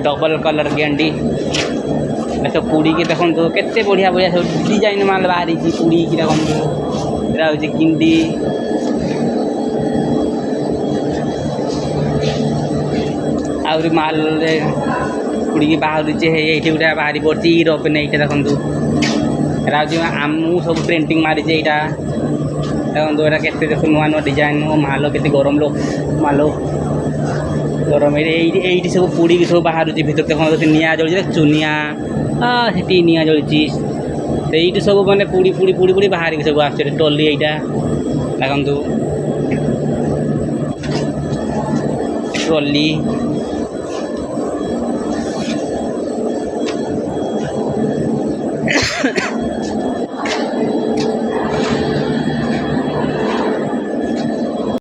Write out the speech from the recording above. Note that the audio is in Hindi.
डबल कलर गेंडी सब पुड़ी की देखो केते बढ़िया बढ़िया सब डिजाइन माल बाहरी पुड़ी की देखो यहाँ हूँ किंडी आहरी माल पुड़ी की बाहर ये गोटे बाहरी पड़ी यूरोप ने ये देखो यहाँ हूँ आम सब प्रिंटिंग मारी यहाँ देखो यहाँ के देख नुआ नुआ डिजाइन माल के गरम लो माल गरम ये सब पुड़ी भी सब बाहर भर देख निआ जल चुनिया से निआ जलती सब मैंने पुड़ी पुड़ी पुड़ी पुड़ी बाहर सब आस टली यहाँ देखु ट्रली